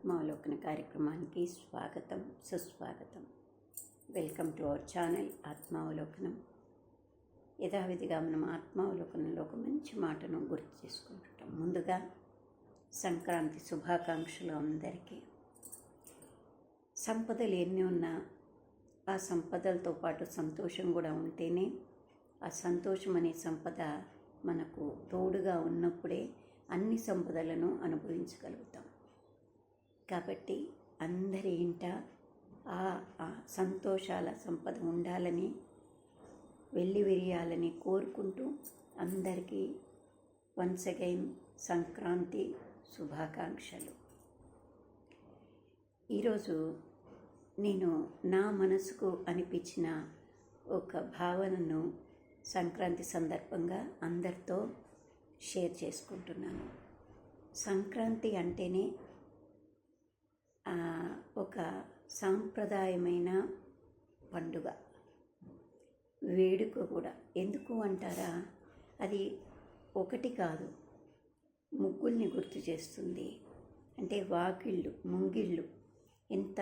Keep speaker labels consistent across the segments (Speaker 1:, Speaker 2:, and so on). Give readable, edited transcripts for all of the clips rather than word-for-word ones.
Speaker 1: ఆత్మావలోకన కార్యక్రమానికి స్వాగతం, సుస్వాగతం. వెల్కమ్ టు అవర్ ఛానల్ ఆత్మావలోకనం. యథావిధిగా మనం ఆత్మావలోకనంలో ఒక మంచి మాటను గుర్తు చేసుకుంటుంటాం. ముందుగా సంక్రాంతి శుభాకాంక్షలు అందరికీ. సంపదలు ఎన్ని ఉన్నా ఆ సంపదలతో పాటు సంతోషం కూడా ఉంటేనే ఆ సంతోషం అనే సంపద మనకు తోడుగా ఉన్నప్పుడే అన్ని సంపదలను అనుభవించగలుగుతాం. కాబట్టి అందరి ఇంట ఆ సంతోషాల సంపద ఉండాలని, వెళ్ళి విరియాలని కోరుకుంటూ అందరికీ వన్స్ అగైన్ సంక్రాంతి శుభాకాంక్షలు. ఈరోజు నేను నా మనసుకు అనిపించిన ఒక భావనను సంక్రాంతి సందర్భంగా అందరితో షేర్ చేసుకుంటున్నాను. సంక్రాంతి అంటేనే ఒక సాంప్రదాయమైన పండుగ, వేడుక కూడా. ఎందుకు అంటారా, అది ఒకటి కాదు, ముగ్గుల్ని గుర్తు చేస్తుంది. అంటే వాకిళ్ళు, ముంగిళ్ళు ఎంత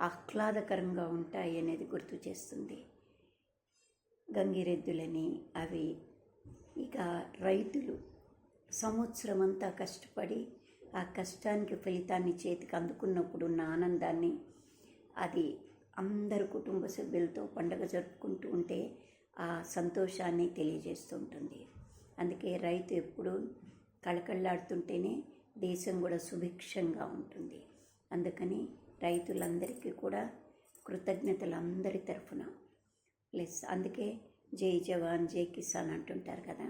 Speaker 1: ఆహ్లాదకరంగా ఉంటాయి అనేది గుర్తు చేస్తుంది. గంగిరెద్దులని అవి, ఇక రైతులు సంవత్సరం అంతా కష్టపడి ఆ కష్టానికి ఫలితాన్ని చేతికి అందుకున్నప్పుడు ఉన్న ఆనందాన్ని, అది అందరు కుటుంబ సభ్యులతో పండుగ జరుపుకుంటూ ఉంటే ఆ సంతోషాన్ని తెలియజేస్తుంటుంది. అందుకే రైతు ఎప్పుడు కళకళలాడుతుంటేనే దేశం కూడా సుభిక్షంగా ఉంటుంది. అందుకని రైతులందరికీ కూడా కృతజ్ఞతలు అందరి తరఫున. ప్లస్ అందుకే జై జవాన్ జై కిసాన్ అంటుంటారు కదా,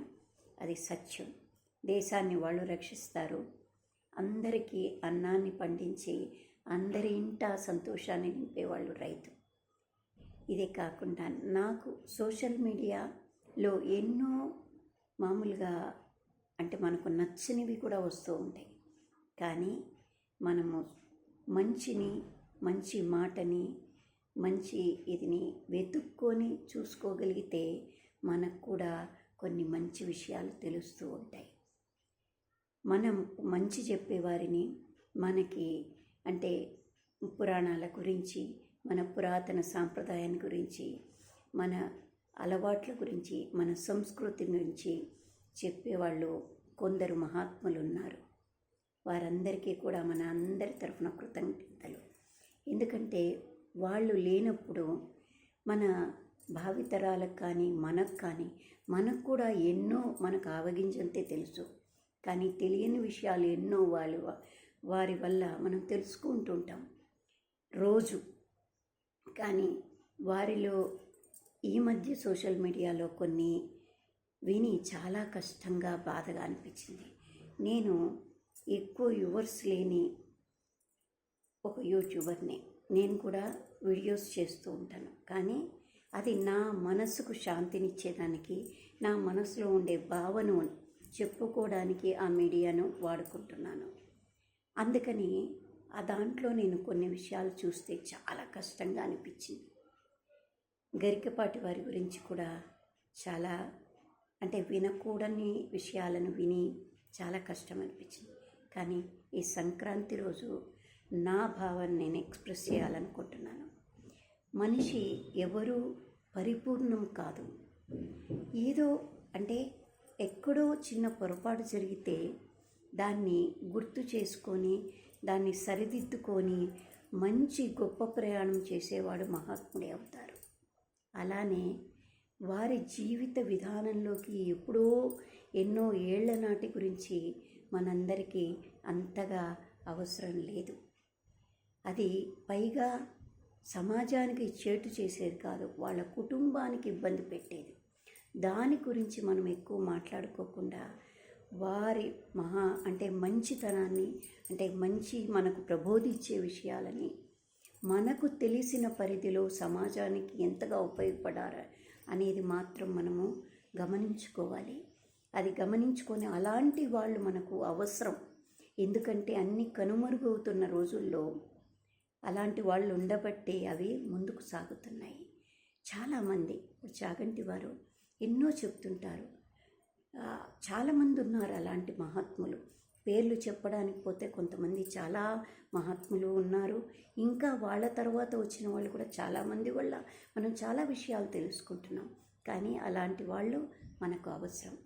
Speaker 1: అది సత్యం. దేశాన్ని వాళ్ళు రక్షిస్తారు. అందరికీ అన్నాన్ని పండించి అందరి ఇంట సంతోషాన్ని నింపేవాళ్ళు రైతు. ఇదే కాకుండా నాకు సోషల్ మీడియాలో ఎన్నో మామూలుగా అంటే మనకు నచ్చనివి కూడా వస్తూ ఉంటాయి. కానీ మనము మంచిని, మంచి మాటని, మంచి ఇదిని వెతుక్కొని చూసుకోగలిగితే మనకు కూడా కొన్ని మంచి విషయాలు తెలుస్తూ ఉంటాయి. మనం మంచి చెప్పేవారిని, మనకి అంటే పురాణాల గురించి, మన పురాతన సాంప్రదాయాన్ని గురించి, మన అలవాట్ల గురించి, మన సంస్కృతి గురించి చెప్పేవాళ్ళు కొందరు మహాత్ములు ఉన్నారు. వారందరికీ కూడా మన అందరి తరఫున కృతజ్ఞతలు. ఎందుకంటే వాళ్ళు లేనప్పుడు మన భావితరాలకు కానీ మనకు కూడా ఎన్నో మనకు ఆవగించంతే తెలుసు. కానీ తెలియని విషయాలు ఎన్నో వారి వల్ల మనం తెలుసుకుంటుంటాం రోజు. కానీ వారిలో ఈ మధ్య సోషల్ మీడియాలో కొన్ని విని చాలా కష్టంగా, బాధగా అనిపించింది. నేను ఎక్కువ వ్యూవర్స్ లేని ఒక యూట్యూబర్ని. నేను కూడా వీడియోస్ చేస్తూ ఉంటాను. కానీ అది నా మనసుకు శాంతినిచ్చేదానికి, నా మనసులో ఉండే భావన చెప్పుకోవడానికి ఆ మీడియాను వాడుకుంటున్నాను. అందుకని ఆ దాంట్లో నేను కొన్ని విషయాలు చూస్తే చాలా కష్టంగా అనిపించింది. గరికపాటి వారి గురించి కూడా చాలా అంటే వినకూడని విషయాలను విని చాలా కష్టం అనిపించింది. కానీ ఈ సంక్రాంతి రోజు నా భావాన్ని నేను ఎక్స్ప్రెస్ చేయాలనుకుంటున్నాను. మనిషి ఎవరూ పరిపూర్ణం కాదు. ఏదో అంటే ఎక్కడో చిన్న పొరపాటు జరిగితే దాన్ని గుర్తు చేసుకొని, దాన్ని సరిదిద్దుకొని మంచి గొప్ప ప్రయాణం చేసేవాడు మహాత్ముడే అవుతారు. అలానే వారి జీవిత విధానంలోకి ఎప్పుడో ఎన్నో ఏళ్ల నాటి గురించి మనందరికీ అంతగా అవసరం లేదు. అది పైగా సమాజానికి చేటు చేసేది కాదు, వాళ్ళ కుటుంబానికి ఇబ్బంది పెట్టేది. దాని గురించి మనం ఎక్కువ మాట్లాడుకోకుండా వారి అంటే మంచితనాన్ని, అంటే మంచి మనకు ప్రబోధించే విషయాలని, మనకు తెలిసిన పరిధిలో సమాజానికి ఎంతగా ఉపయోగపడారా అనేది మాత్రం మనము గమనించుకోవాలి. అది గమనించుకొని అలాంటి వాళ్ళు మనకు అవసరం. ఎందుకంటే అన్ని కనుమరుగవుతున్న రోజుల్లో అలాంటి వాళ్ళు ఉండబట్టే అవి ముందుకు సాగుతున్నాయి. చాలామంది చాగంటి వారు ఎన్నో చెప్తుంటారు. చాలామంది ఉన్నారు అలాంటి మహాత్ములు. పేర్లు చెప్పడానికి పోతే కొంతమంది చాలా మహాత్ములు ఉన్నారు. ఇంకా వాళ్ళ తర్వాత వచ్చిన వాళ్ళు కూడా చాలామంది వల్ల మనం చాలా విషయాలు తెలుసుకుంటున్నాం. కానీ అలాంటి వాళ్ళు మనకు అవసరం.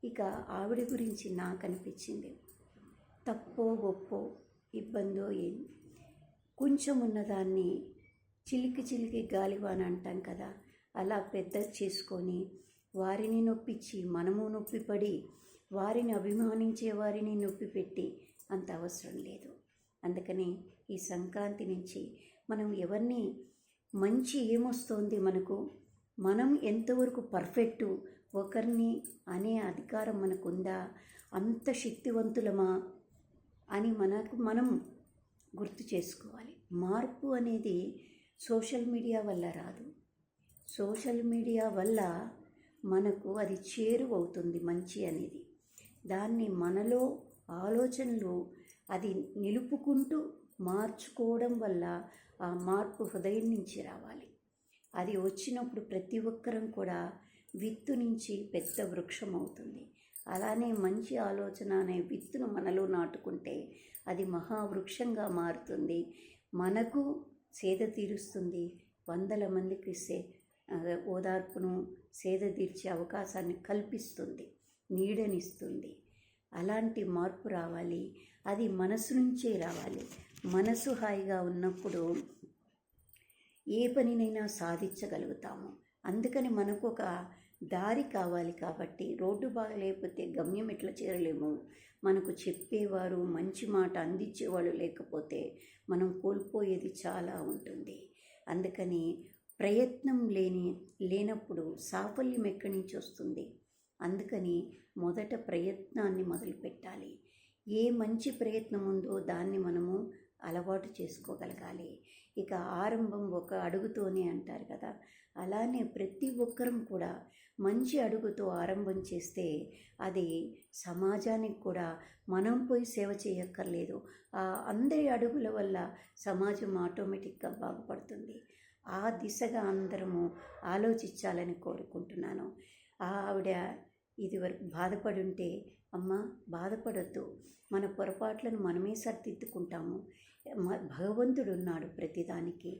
Speaker 1: ఇక ఆవిడ గురించి నాకు అనిపించింది, తప్పో ఒప్పో ఇబ్బందో ఏం, కొంచెం ఉన్నదాన్ని చిలికి చిలికి గాలివాన అంటాం కదా, అలా పెద్ద చేసుకొని వారిని నొప్పించి మనము నొప్పిపడి వారిని అభిమానించే వారిని నొప్పి పెట్టి అంత అవసరం లేదు. అందుకని ఈ సంక్రాంతి నుంచి మనం ఎవరిని మంచి ఏమొస్తోంది మనకు, మనం ఎంతవరకు పర్ఫెక్టు, ఒకరిని అనే అధికారం మనకుందా, అంత శక్తివంతులమా అని మనం గుర్తు చేసుకోవాలి. మార్పు అనేది సోషల్ మీడియా వల్ల రాదు. సోషల్ మీడియా వల్ల మనకు అది చేరువవుతుంది మంచి అనేది. దాన్ని మనలో ఆలోచనలు అది నిలుపుకుంటూ మార్చుకోవడం వల్ల ఆ మార్పు హృదయం నుంచి రావాలి. అది వచ్చినప్పుడు ప్రతి ఒక్కరం కూడా విత్తు నుంచి పెద్ద వృక్షం అవుతుంది. అలానే మంచి ఆలోచన అనే విత్తును మనలో నాటుకుంటే అది మహావృక్షంగా మారుతుంది. మనకు సేద తీరుస్తుంది, 100 మందికి ఓదార్పును సేద తీర్చే అవకాశాన్ని కల్పిస్తుంది, నీడనిస్తుంది. అలాంటి మార్పు రావాలి. అది మనసు నుంచే రావాలి. మనసు హాయిగా ఉన్నప్పుడు ఏ పనినైనా సాధించగలుగుతాము. అందుకని మనకు ఒక దారి కావాలి. కాబట్టి రోడ్డు బాగలేకపోతే గమ్యం ఎట్లా చేరలేము. మనకు చెప్పేవారు, మంచి మాట అందించేవాళ్ళు లేకపోతే మనం కోల్పోయేది చాలా ఉంటుంది. అందుకని ప్రయత్నం లేనప్పుడు సాఫల్యం ఎక్కడి నుంచి వస్తుంది? అందుకని మొదట ప్రయత్నాన్ని మొదలుపెట్టాలి. ఏ మంచి ప్రయత్నం ఉందో దాన్ని మనము అలవాటు చేసుకోగలగాలి. ఇక ఆరంభం ఒక అడుగుతోనే అంటారు కదా, అలానే ప్రతి ఒక్కరం కూడా మంచి అడుగుతో ఆరంభం చేస్తే అది సమాజానికి కూడా మనం పోయి సేవ చేయక్కర్లేదు. ఆ అందరి అడుగుల వల్ల సమాజం ఆటోమేటిక్గా బాగుపడుతుంది. ఆ దిశగా అందరము ఆలోచించాలని కోరుకుంటున్నాను. ఆవిడ ఇదివరకు బాధపడి ఉంటే, అమ్మ బాధపడద్దు, మన పొరపాట్లను మనమే సరిదిద్దుకుంటాము. భగవంతుడు ఉన్నాడు ప్రతిదానికి.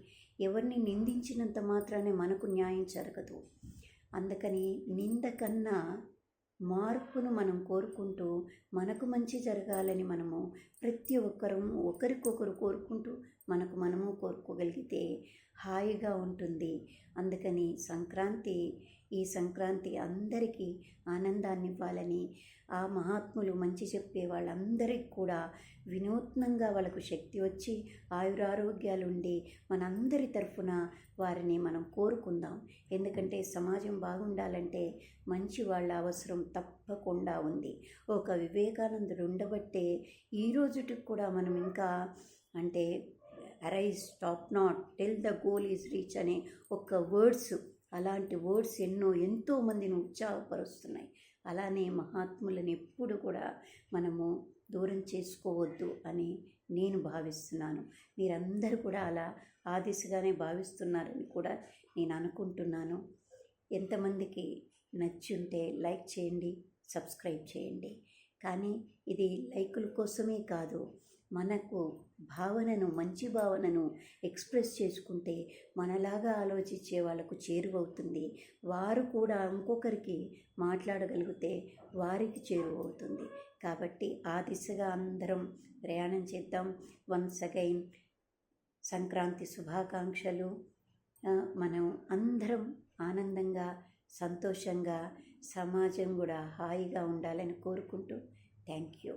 Speaker 1: ఎవరిని నిందించినంత మాత్రానే మనకు న్యాయం జరగదు. అందుకని నింద కన్నా మార్పును మనం కోరుకుంటూ మనకు మంచి జరగాలని మనము ప్రతి ఒక్కరము ఒకరికొకరు కోరుకుంటూ మనము కోరుకోగలిగితే హాయిగా ఉంటుంది. అందుకని ఈ సంక్రాంతి అందరికీ ఆనందాన్ని ఇవ్వాలని, ఆ మహాత్ములు మంచి చెప్పే వాళ్ళందరికీ కూడా వినూత్నంగా వాళ్ళకు శక్తి వచ్చి ఆయురారోగ్యాలుండి మనందరి తరఫున వారిని మనం కోరుకుందాం. ఎందుకంటే సమాజం బాగుండాలంటే మంచి వాళ్ళ అవసరం తప్పకుండా ఉంది. ఒక వివేకానందుడు ఉండబట్టే ఈ రోజుటికి కూడా మనం ఇంకా అంటే arise, stop not, tell the goal is reach అనే ఒక వర్డ్స్, అలాంటి వర్డ్స్ ఎంతో మందిని ఉత్సాహపరుస్తున్నాయి. అలానే మహాత్ములను ఎప్పుడు కూడా మనము దూరం చేసుకోవద్దు అని నేను భావిస్తున్నాను. మీరందరూ కూడా అలా ఆ దిశగానే భావిస్తున్నారని కూడా నేను అనుకుంటున్నాను. ఎంతమందికి నచ్చుంటే లైక్ చేయండి, సబ్స్క్రైబ్ చేయండి. కానీ ఇది లైకుల కోసమే కాదు, మనకు మంచి భావనను ఎక్స్ప్రెస్ చేసుకుంటే మనలాగా ఆలోచించే వాళ్ళకు చేరువవుతుంది. వారు కూడా ఇంకొకరికి మాట్లాడగలిగితే వారికి చేరువవుతుంది. కాబట్టి ఆ దిశగా అందరం ప్రయాణం చేద్దాం. వన్స్ అగైన్ సంక్రాంతి శుభాకాంక్షలు. మనం అందరం ఆనందంగా, సంతోషంగా, సమాజం కూడా హాయిగా ఉండాలని కోరుకుంటూ థ్యాంక్ యూ.